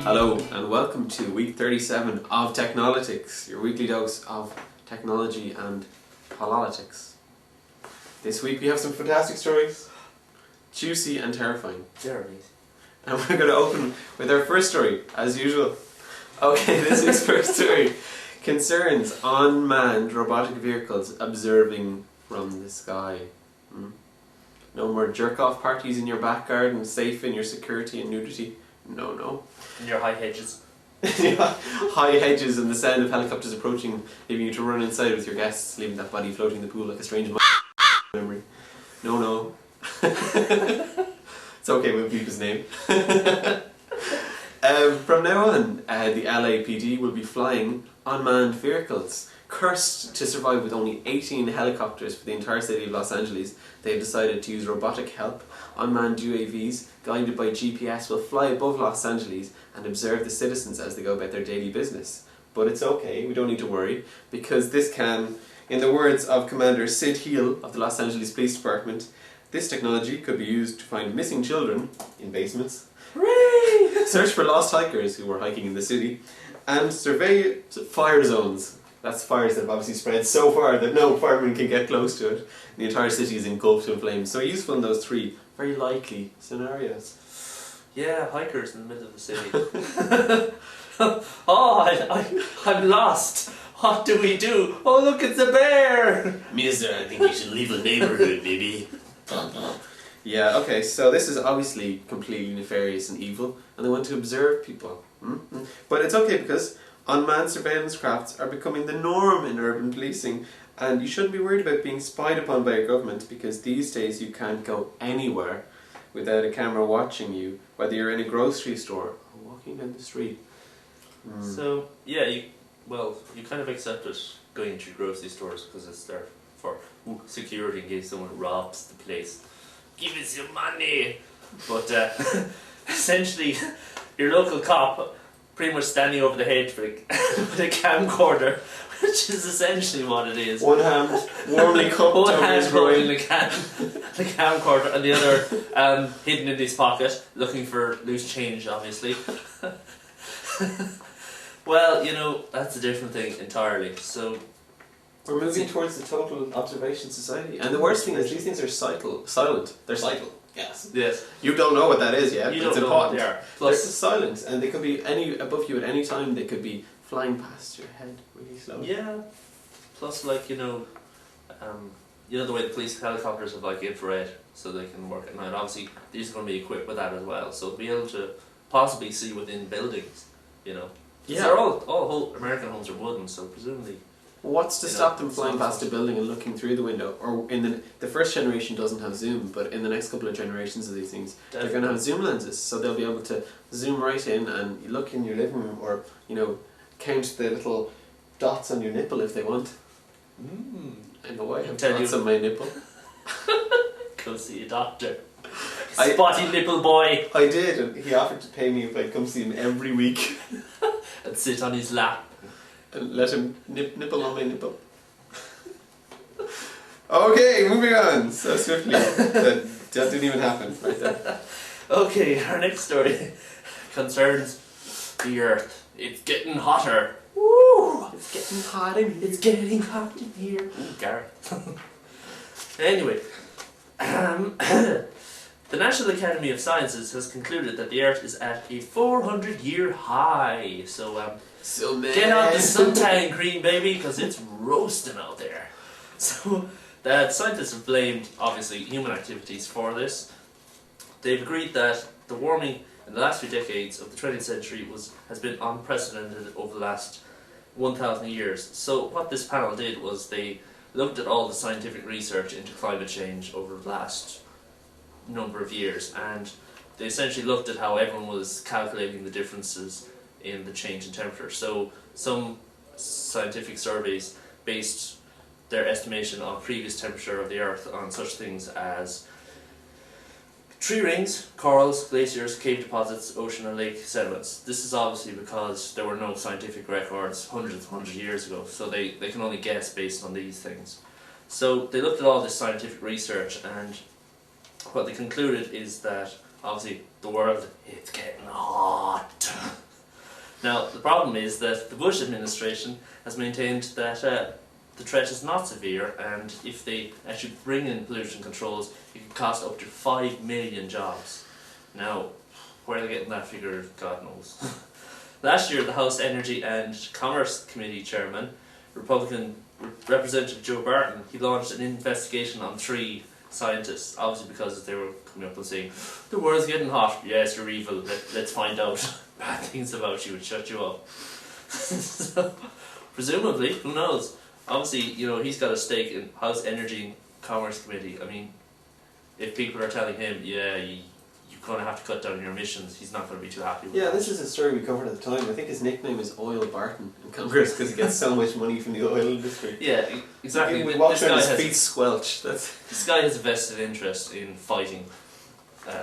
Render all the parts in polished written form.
Hello and welcome to week 37 of Technolotics, your weekly dose of technology and politics. This week we have some fantastic stories, juicy and terrifying. Jeremy. And we're going to open with our first story, as usual. Okay, this week's first story concerns unmanned robotic vehicles observing from the sky. No more jerk-off parties in your back garden, safe in your security and nudity. No. In your high hedges. High hedges and the sound of helicopters approaching, leaving you to run inside with your guests, leaving that body floating in the pool like a strange memory. No. It's okay, we'll keep his name. From now on, the LAPD will be flying unmanned vehicles. Cursed to survive with only 18 helicopters for the entire city of Los Angeles, they have decided to use robotic help. Unmanned UAVs, guided by GPS, will fly above Los Angeles and observe the citizens as they go about their daily business. But it's okay, we don't need to worry, because this can, in the words of Commander Sid Heel of the Los Angeles Police Department, this technology could be used to find missing children in basements, search for lost hikers who were hiking in the city, and survey fire zones. That's fires that have obviously spread so far that no fireman can get close to it. The entire city is engulfed in flames. So useful in those three very likely scenarios. Yeah, hikers in the middle of the city. I'm lost. What do we do? Oh, look, it's a bear! Mister, I think you should leave the neighborhood, baby. Yeah, okay, so this is obviously completely nefarious and evil, and they want to observe people. But it's okay because unmanned surveillance crafts are becoming the norm in urban policing, and you shouldn't be worried about being spied upon by your government, because these days you can't go anywhere without a camera watching you, whether you're in a grocery store or walking down the street. So, yeah, you kind of accept it going into grocery stores because it's there for security in case someone robs the place. Give us your money! But essentially, your local cop pretty much standing over the hedge with a camcorder, which is essentially what it is. One hand warmly cupped One over hand his groin. holding the camcorder, and the other hidden in his pocket, looking for loose change, obviously. Well, that's a different thing entirely. So we're moving towards the total observation society. And the worst thing is these things are silent. They're silent. Yes. You don't know what that is yet. You but it's don't know what important. they are. They're Plus, silent, and they could be above you at any time. They could be flying past your head really slowly. yeah. Plus, the way the police helicopters have infrared, so they can work at night. Obviously, these are going to be equipped with that as well, so be able to possibly see within buildings. Yeah. They're all whole American homes are wooden, so presumably. What's to stop them flying past a building and looking through the window? Or in the first generation doesn't have zoom, but in the next couple of generations of these things, they're going to have zoom lenses, so they'll be able to zoom right in and look in your living room, or count the little dots on your nipple if they want. I know I have dots on my nipple. Go see a doctor. Spotty nipple boy. I did, and he offered to pay me if I'd come see him every week. And sit on his lap. And let him nipple on my nipple. Okay, moving on so swiftly. That didn't even happen right there. Okay, our next story concerns the Earth. It's getting hotter. Woo! It's getting hot in here. It's getting hot in here. Ooh, Gareth. Anyway, the National Academy of Sciences has concluded that the Earth is at a 400-year high. So get out the suntan cream, baby, because it's roasting out there. So the scientists have blamed, obviously, human activities for this. They've agreed that the warming in the last few decades of the 20th century has been unprecedented over the last 1,000 years. So what this panel did was they looked at all the scientific research into climate change over the last number of years, and they essentially looked at how everyone was calculating the differences in the change in temperature. So some scientific surveys based their estimation of previous temperature of the Earth on such things as tree rings, corals, glaciers, cave deposits, ocean and lake sediments. This is obviously because there were no scientific records hundreds of years ago, so they can only guess based on these things. So they looked at all this scientific research, and what they concluded is that obviously the world, it's getting hot. Now, the problem is that the Bush administration has maintained that the threat is not severe, and if they actually bring in pollution controls, it could cost up to 5 million jobs. Now, where they're getting that figure, God knows. Last year, the House Energy and Commerce Committee chairman, Republican Representative Joe Barton, he launched an investigation on 3 scientists, obviously because they were coming up and saying, the world's getting hot, yes, you're evil, let's find out bad things about you and shut you up. So, presumably, who knows? Obviously, he's got a stake in House Energy and Commerce Committee. I mean, if people are telling him, yeah, you're going to have to cut down your emissions, he's not going to be too happy with that. This is a story we covered at the time. I think his nickname is Oil Barton in Congress because he gets so much money from the oil industry. Yeah, exactly. We watch his feet squelch. This guy has a vested interest in fighting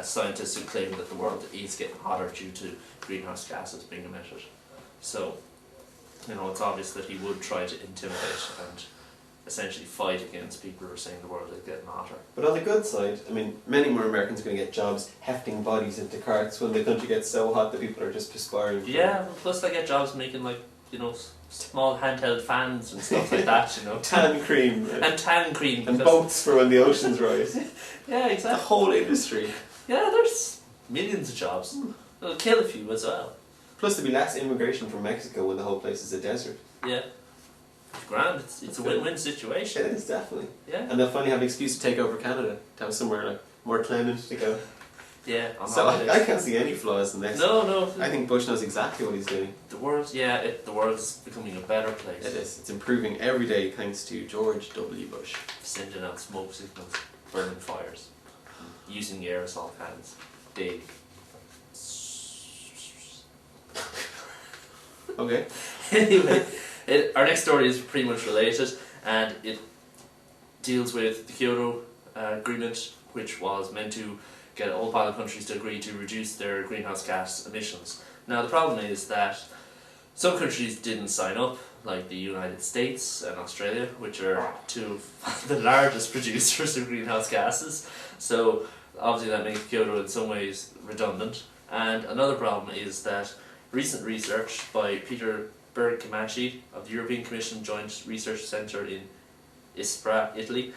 scientists who claim that the world is getting hotter due to greenhouse gases being emitted. So, it's obvious that he would try to intimidate and essentially fight against people who are saying the world is getting hotter. But on the good side, I mean, many more Americans are going to get jobs hefting bodies into carts when the country gets so hot that people are just perspiring. Yeah, plus they get jobs making small handheld fans and stuff like that, Tan cream. And tan cream. And boats for when the oceans rise. Yeah, exactly. The whole industry. Yeah, there's millions of jobs. It'll kill a few as well. Plus there'll be less immigration from Mexico when the whole place is a desert. Yeah. Grand, it's a win-win situation. It is, definitely. Yeah. And they'll finally have an excuse to take over Canada, to have somewhere more clement to go. Yeah. So I can't see any flaws in this. No. I think Bush knows exactly what he's doing. The world's becoming a better place. It is. It's improving every day thanks to George W. Bush. Sending out smoke signals, burning fires, using the aerosol cans daily. Okay. Anyway, our next story is pretty much related, and it deals with the Kyoto Agreement, which was meant to get all pilot countries to agree to reduce their greenhouse gas emissions. Now, the problem is that some countries didn't sign up, like the United States and Australia, which are 2 of the largest producers of greenhouse gases. So, obviously that makes Kyoto in some ways redundant. And another problem is that recent research by Peter Bergamaschi of the European Commission Joint Research Centre in Ispra, Italy,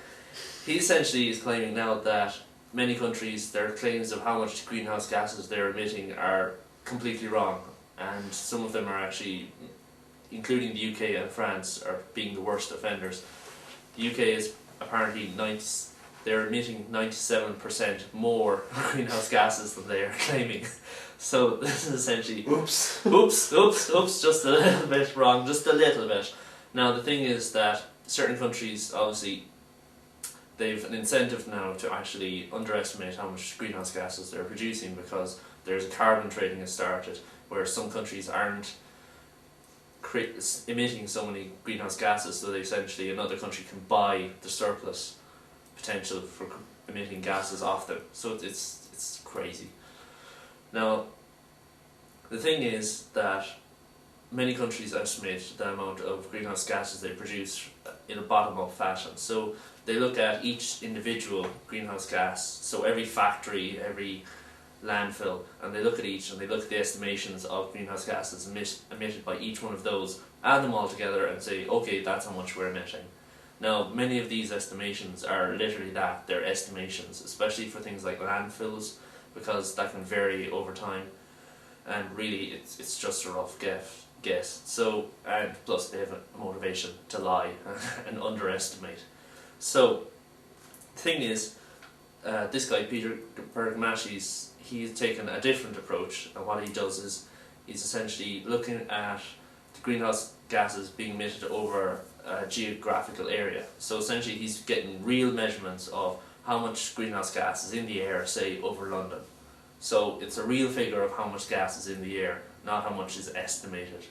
he essentially is claiming now that many countries, their claims of how much greenhouse gases they're emitting are completely wrong, and some of them are actually, including the UK and France, are being the worst offenders. The UK is apparently they're emitting 97% more greenhouse gases than they are claiming. So this is essentially oops, just a little bit wrong, just a little bit. Now the thing is that certain countries, obviously, they've an incentive now to actually underestimate how much greenhouse gases they're producing, because there's a carbon trading has started where some countries aren't emitting so many greenhouse gases, so they essentially another country can buy the surplus potential for emitting gases off them. So it's crazy. Now, the thing is that many countries estimate the amount of greenhouse gases they produce in a bottom-up fashion. So they look at each individual greenhouse gas, so every factory, every landfill, and they look at each and they look at the estimations of greenhouse gases emitted by each one of those, add them all together and say, okay, that's how much we're emitting. Now, many of these estimations are literally that, they're estimations, especially for things like landfills, because that can vary over time, and really it's just a rough guess. So, and plus they have a motivation to lie and underestimate. So, the thing is, this guy Peter Bergamaschi, he's taken a different approach, and what he does is he's essentially looking at the greenhouse gases being emitted over a geographical area. So essentially he's getting real measurements of how much greenhouse gas is in the air, say, over London. So it's a real figure of how much gas is in the air, not how much is estimated.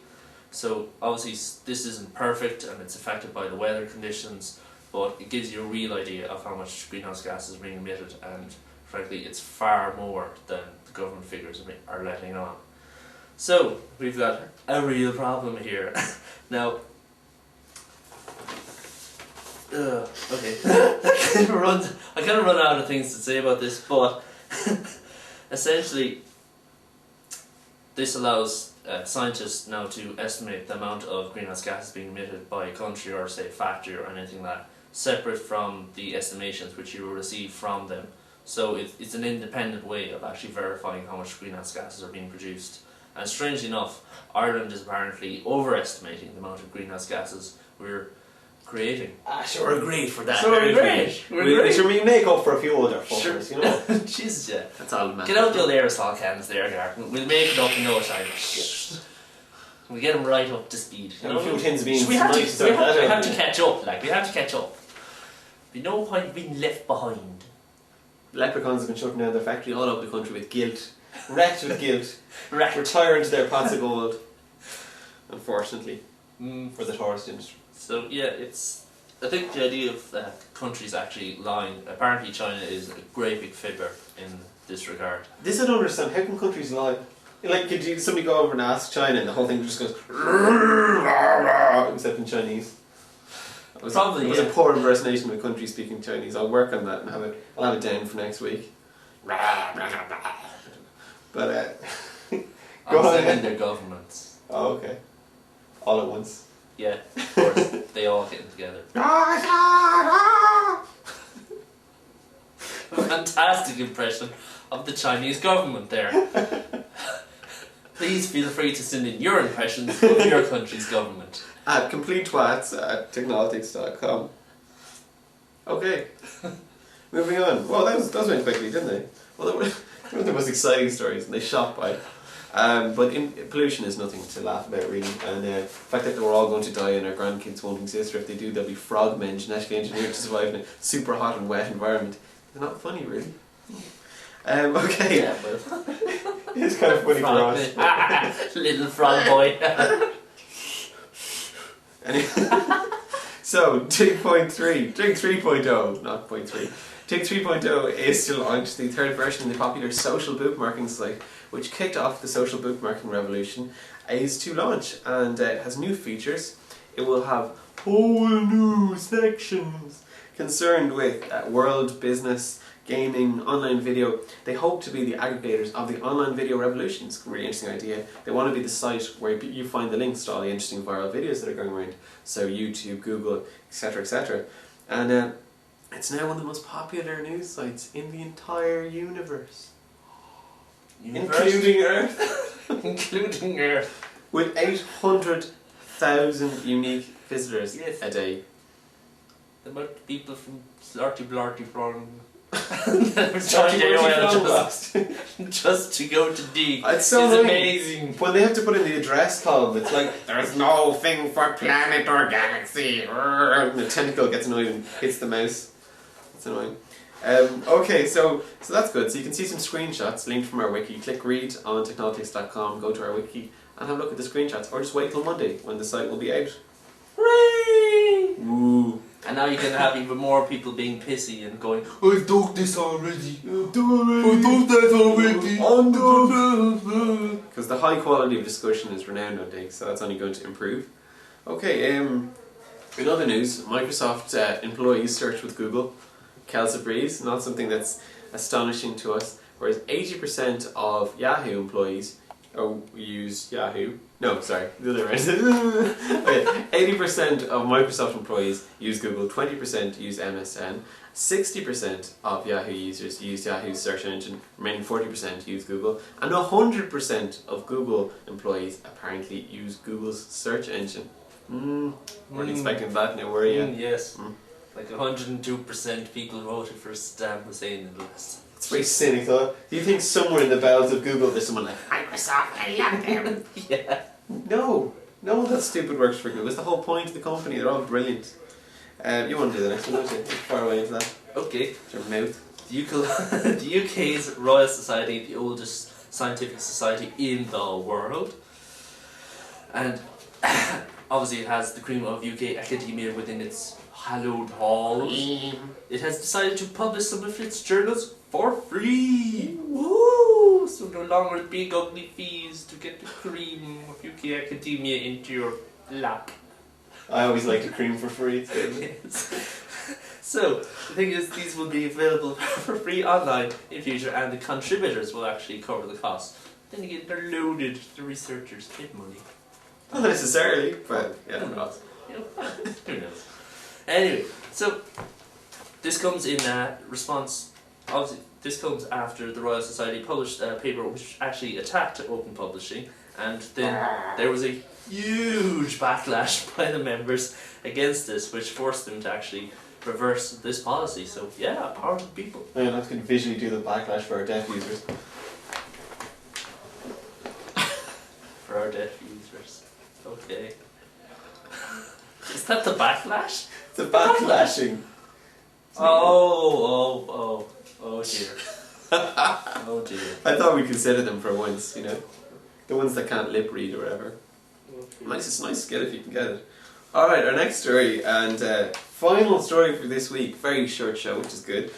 So obviously this isn't perfect and it's affected by the weather conditions, but it gives you a real idea of how much greenhouse gas is being emitted, and frankly it's far more than the government figures are letting on. So we've got a real problem here. Now, okay, I kind of run out of things to say about this, but essentially this allows scientists now to estimate the amount of greenhouse gases being emitted by a country or say factory or anything like that, separate from the estimations which you will receive from them. So it's an independent way of actually verifying how much greenhouse gases are being produced. And strangely enough, Ireland is apparently overestimating the amount of greenhouse gases we're creating. So we're great for that. So we're great. We should make up for a few other fuckers, you know? Jesus, yeah. That's all that matters. Get out the old aerosol cans there, Gareth. We'll make it up in no time. We'll get them right up to speed. You And know? a few tins of beans. We have nice to catch up. Like, we have to catch up. Be no point being left behind. Leprechauns have been shutting down their factory all over the country with guilt. Wrecked with guilt. Right. Retiring to their pots of gold. Unfortunately. For the tourist industry. So yeah, I think the idea of countries actually lying. Apparently, China is a great big fibber in this regard. This I don't understand. How can countries lie? Like, could somebody go over and ask China and the whole thing just goes except in Chinese? It was a poor impersonation of a country speaking Chinese. I'll work on that and I'll have it down for next week. But go Also on. in their governments. Oh, okay. All at once. Yeah, of course. They all getting together. Fantastic impression of the Chinese government there. Please feel free to send in your impressions of your country's government. At completetwats@technolotics.com. Okay. Moving on. Well, those went quickly, didn't they? Well, they were one of the most exciting stories, and they shot by. But pollution is nothing to laugh about, really. And the fact that we're all going to die and our grandkids won't exist, or if they do, they'll be frogmen genetically engineered to survive in a super hot and wet environment. It's not funny, really. Okay. Yeah, but It's kind of funny for us. Little frog boy. Anyway, so TIG 3.0, not 0.3. TIG 3.0 is to launch the third version of the popular social bookmarking site, which kicked off the social bookmarking revolution, is to launch and has new features. It will have whole new sections concerned with world, business, gaming, online video. They hope to be the aggregators of the online video revolution. It's a really interesting idea. They want to be the site where you find the links to all the interesting viral videos that are going around. So YouTube, Google, etc., etc. And it's now one of the most popular news sites in the entire universe. Including Earth. Including Earth. With 800,000 unique visitors a day. The amount of people from Blarty from just to go to dig. It's so amazing. When they have to put in the address column, it's like, there's no thing for planet or galaxy. And the tentacle gets annoyed and hits the mouse. It's annoying. Okay, so that's good. So you can see some screenshots linked from our wiki. Click read on technolotics.com, go to our wiki and have a look at the screenshots. Or just wait till Monday when the site will be out. Hooray! Ooh. And now you can have even more people being pissy and going, I've done this already. I've done that already. Because the high quality of discussion is renowned on Dig, so that's only going to improve. Okay, in other news, Microsoft employees search with Google. Kelsa Breeze, not something that's astonishing to us, whereas 80% of Yahoo employees use Yahoo. No, sorry, the other way around. Okay, 80% of Microsoft employees use Google, 20% use MSN, 60% of Yahoo users use Yahoo's search engine, remaining 40% use Google, and 100% of Google employees apparently use Google's search engine. Weren't expecting that, now were you? Yes. Like 102% people voted for Saddam Hussein in the list. It's very cynical. Do you think somewhere in the bowels of Google there's someone like, Microsoft, I love them? Yeah. No, that stupid works for Google. It's the whole point of the company. They're all brilliant. You want to do the next one, don't you? You're far away into that. Okay. It's your mouth. The UK's Royal Society, the oldest scientific society in the world, and obviously it has the cream of UK academia within its hallowed halls. It has decided to publish some of its journals for free. Woo! So no longer big ugly fees to get the cream of UK academia into your lap. I always like to cream for free. Yes. So the thing is, these will be available for free online in future, and the contributors will actually cover the cost. Then again, they're loaded. The researchers get money. Not necessarily, but yeah. Who knows? Who knows? Anyway, so this comes in response. Obviously, this comes after the Royal Society published a paper which actually attacked open publishing, and then there was a huge backlash by the members against this, which forced them to actually reverse this policy. So yeah, power to the people. Man, I can visually do the backlash for our deaf users. For our deaf users. Okay. Is that the backlash? The backlashing. Oh dear. Oh dear. I thought we'd consider them for once, you know. The ones that can't lip read or whatever. Okay. It's a nice skill if you can get it. Alright, our next story and final story for this week. Very short show, which is good.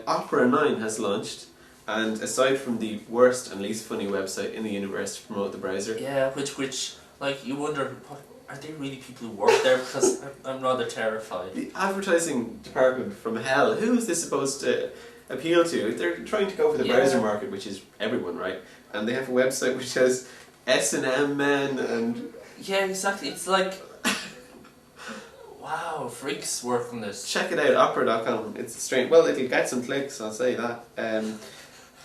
Opera 9 has launched, and aside from the worst and least funny website in the universe to promote the browser. Yeah, which like you wonder, are they really people who work there? Because I'm rather terrified. The advertising department from hell, who is this supposed to appeal to? They're trying to go for the browser market, which is everyone, right? And they have a website which has S&M men and... Yeah, exactly. It's like... wow, freaks work on this. Check it out, opera.com. It's strange. Well, it'll get some clicks, I'll say that.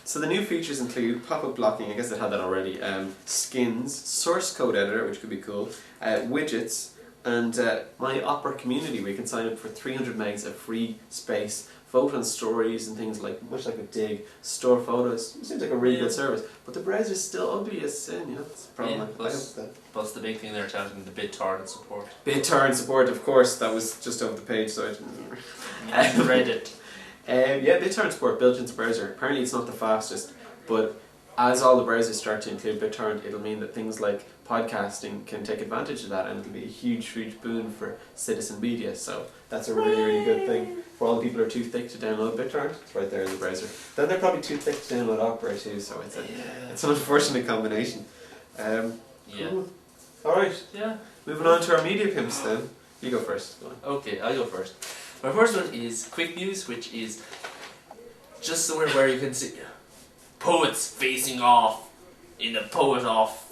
So the new features include pop-up blocking, I guess it had that already, skins, source code editor, which could be cool, widgets, and my Opera community where you can sign up for 300 megs of free space, vote on stories and things like, much like a dig, store photos. It seems like a really good service, but the browser's still ugly as sin, you know, that's the problem. Yeah, plus the big thing they're touting, the BitTorrent support. BitTorrent support, of course, that was just over the page, so I didn't... Yeah, read it. Yeah, BitTorrent support built into the browser. Apparently it's not the fastest, but as all the browsers start to include BitTorrent, it'll mean that things like podcasting can take advantage of that, and it'll be a huge, huge boon for citizen media. So that's a really, really good thing. For all the people who are too thick to download BitTorrent, it's right there in the browser. Then they're probably too thick to download Opera too, so it's an unfortunate combination. Yeah. Cool. Alright. Yeah. Moving on to our media pimps then. You go first. Go on. Okay, I'll go first. My first one is Quick News, which is just somewhere where you can see poets facing off in a poet-off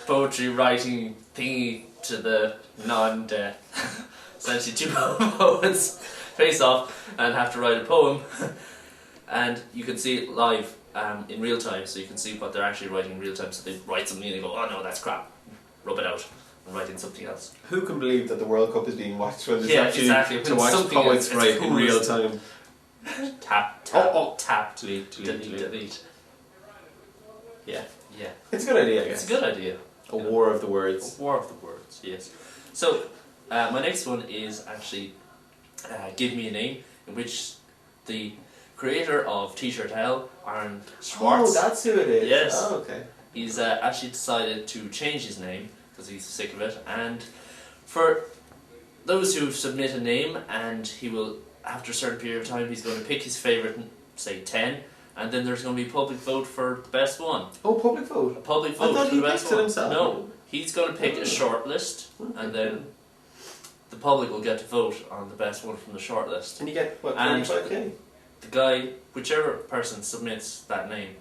poetry writing thingy to the non-deaf. Essentially, two poets face off and have to write a poem, and you can see it live in real time, so you can see what they're actually writing in real time. So they write something and they go, oh no, that's crap, rub it out. And writing something else. Who can believe that the World Cup is being watched when there's actually exactly. to watch poets write in real time? Tap, tap, delete. Yeah. Yeah. It's a good idea, I guess. It's a good idea. A war of the words. A war of the words, yes. So, my next one is actually Give Me a Name, in which the creator of T-Shirt Hell, Aaron Schwartz... Oh, that's who it is. Yes. Oh, okay. He's actually decided to change his name, because he's sick of it, and for those who submit a name, and he will, after a certain period of time, he's going to pick his favourite, say 10, and then there's going to be a public vote for the best one. Oh, public vote? A public vote I thought for he the best picked it one. himself. No, he's going to pick a short list, and then the public will get to vote on the best one from the short list. And you get, what, And 25k? The guy, whichever person submits that name,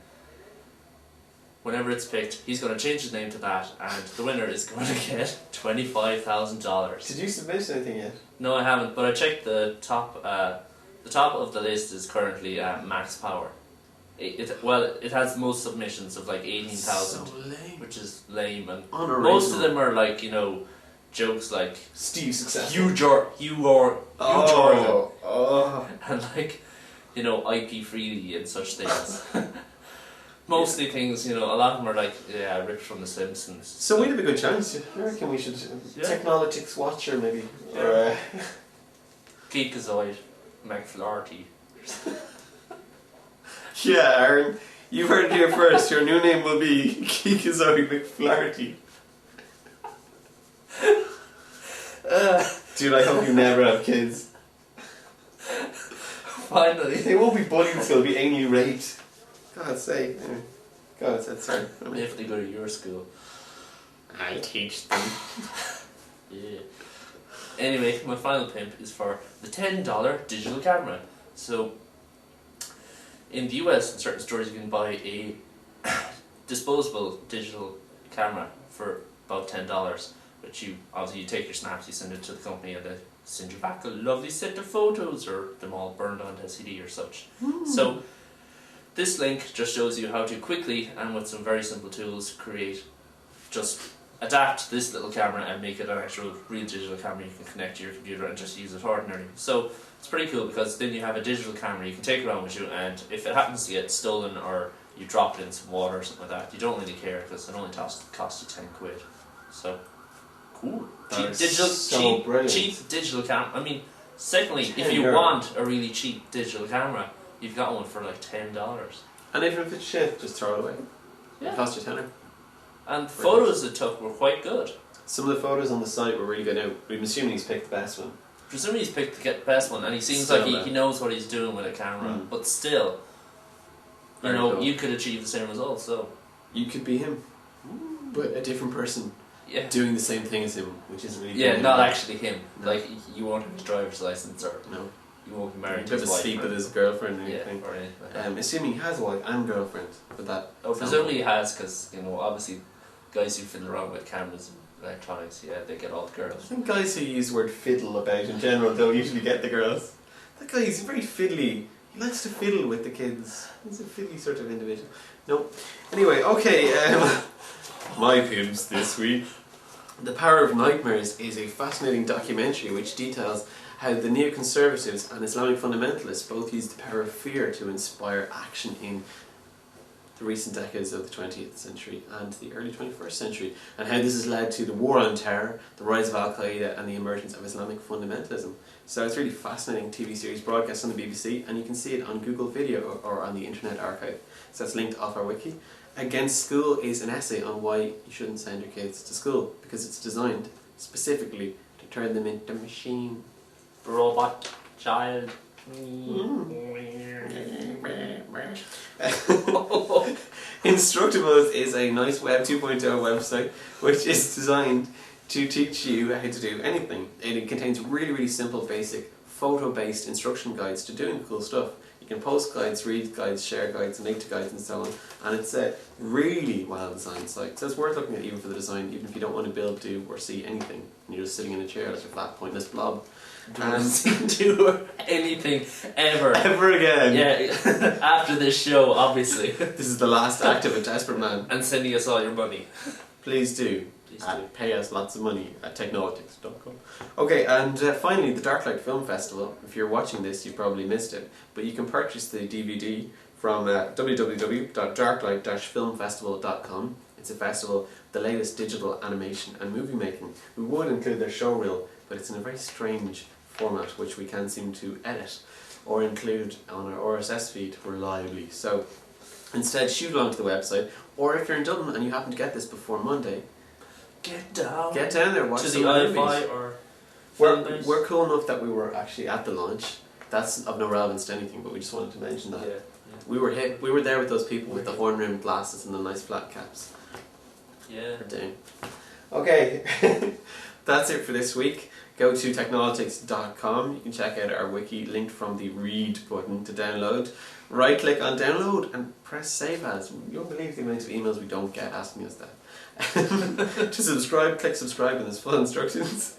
whenever it's picked, he's going to change his name to that, and the winner is going to get $25,000. Did you submit anything yet? No, I haven't, but I checked the top. The top of the list is currently max power. It has the most submissions of like 18,000, So lame. which is lame, and Unoriginal. most of them are like, you know, jokes like Steve success. Oh. And like, you know, IP freely and such things. Mostly things, you know, a lot of them are like, yeah, ripped from The Simpsons. So we have a good chance. I reckon we should... Technolotics Watcher, maybe. Yeah. Or, Geekazoid, McFlarty. yeah, Aaron. You heard it here first. Your new name will be Geekazoid McFlarty. Dude, I hope you never have kids. Finally. They won't be bullied, so they'll be anally raped. God's sake. Anyway. God's sake, sorry. If they go to your school. I'll teach them. Yeah. Anyway, my final pimp is for the $10 digital camera. So, in the US, in certain stores, you can buy a disposable digital camera for about $10, which you take your snaps, you send it to the company, and they send you back a lovely set of photos, or them all burned onto CD or such. So this link just shows you how to quickly and with some very simple tools adapt this little camera and make it an actual real digital camera you can connect to your computer and just use it ordinarily. So it's pretty cool, because then you have a digital camera you can take around with you, and if it happens to get stolen or you drop it in some water or something like that, you don't really care, because it only costs you 10 quid. So cool. Cheap digital camera. I mean, secondly, if you want a really cheap digital camera, you've got one for like $10. And even if it's shit, just throw it away. Yeah. It costs you tenner. And the photos it took were quite good. Some of the photos on the site were really good. Now, I'm assuming he's picked the best one. Presumably he's picked the best one, and he seems like he knows what he's doing with a camera. But still, you could achieve the same result. So you could be him, but a different person. Yeah. Doing the same thing as him, which isn't really. Yeah, not actually him. No. Like, you won't have his driver's license, or you won't be married to his wife. Sleep with his girlfriend or anything. Or anything. Assuming he has a wife and girlfriend, but that. Oh, presumably he has, because obviously, guys who fiddle around with cameras and electronics, they get all the girls. I think guys who use the word fiddle about in general don't usually get the girls. That guy, he's very fiddly. He likes to fiddle with the kids. He's a fiddly sort of individual. No. Anyway, okay. My pimps this week. The Power of Nightmares is a fascinating documentary which details how the neoconservatives and Islamic fundamentalists both used the power of fear to inspire action in the recent decades of the 20th century and the early 21st century, and how this has led to the war on terror, the rise of Al-Qaeda, and the emergence of Islamic fundamentalism. So it's a really fascinating TV series broadcast on the BBC, and you can see it on Google Video or on the Internet Archive. So it's linked off our wiki. Against School is an essay on why you shouldn't send your kids to school, because it's designed specifically to turn them into machine. Robot child. Instructables is a nice Web 2.0 website which is designed to teach you how to do anything. It contains really, really simple, basic, photo-based instruction guides to doing cool stuff. You can post guides, read guides, share guides, link to guides and so on. And it's a really well-designed site. So it's worth looking at even for the design, even if you don't want to build, do, or see anything. And you're just sitting in a chair like a flat, pointless blob. Do anything ever. Ever again. Yeah, after this show, obviously. This is the last act of a desperate man. And sending us all your money. Please do. Pay us lots of money at Technolotics.com. Okay, and finally, the Darklight Film Festival. If you're watching this, you probably missed it, but you can purchase the DVD from www.darklight-filmfestival.com. It's a festival with the latest digital animation and movie making. We would include their show reel, but it's in a very strange format which we can't seem to edit or include on our RSS feed reliably. So instead, shoot along to the website, or if you're in Dublin and you happen to get this before Monday, get down there, watch to some the movies. IFI or we're cool enough that we were actually at the launch. That's of no relevance to anything, but we just wanted to mention that. Yeah. We were there with those people with the horn-rimmed glasses and the nice flat caps. Yeah. Okay, that's it for this week. Go to Technolotics.com. You can check out our wiki linked from the read button to download. Right click on download and press save as. You won't believe the amount of emails we don't get asking us that. To subscribe, click subscribe and there's full instructions.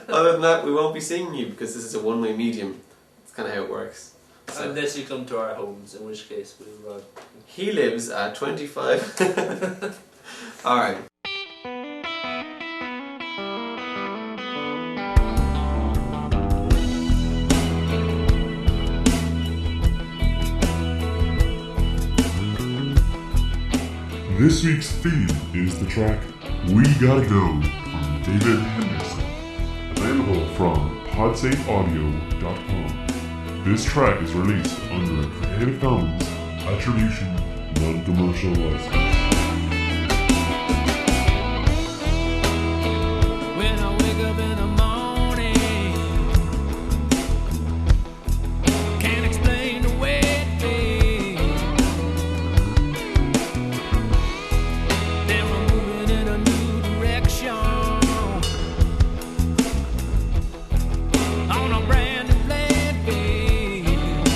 Other than that, we won't be seeing you because this is a one-way medium. That's kind of how it works. So, unless you come to our homes, in which case we'll run. He lives at 25. Alright. This week's theme is the track We Gotta Go from David Henderson, available from podsafeaudio.com. This track is released under a Creative Commons Attribution Non-Commercial License. When I wake up in the morning, can't explain the way it feels. Then we're moving in a new direction on a brand new playing field.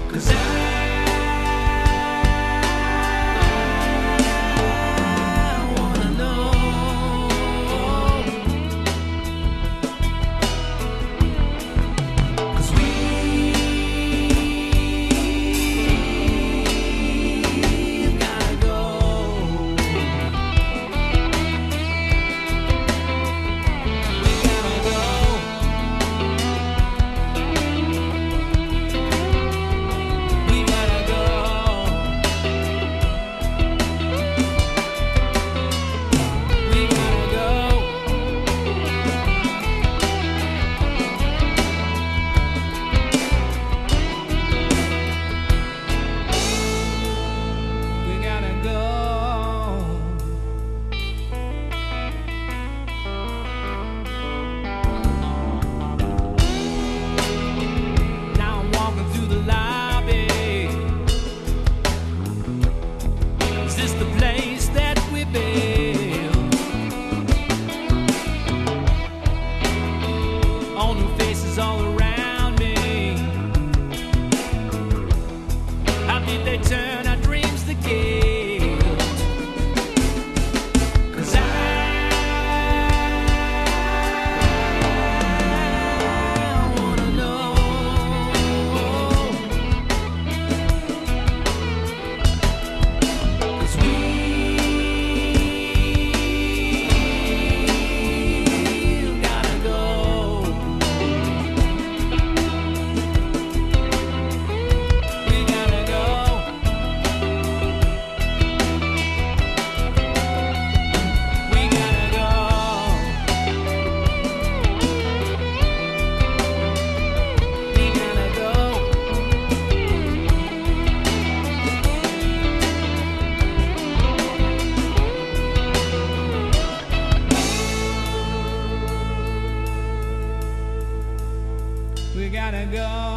'Cause I is the place that we build. All new faces all around me. How did they turn our dreams to guilt? 'Cause I wanna know. 'Cause we gotta go. We gotta go. We gotta go. We gotta go. We gotta go.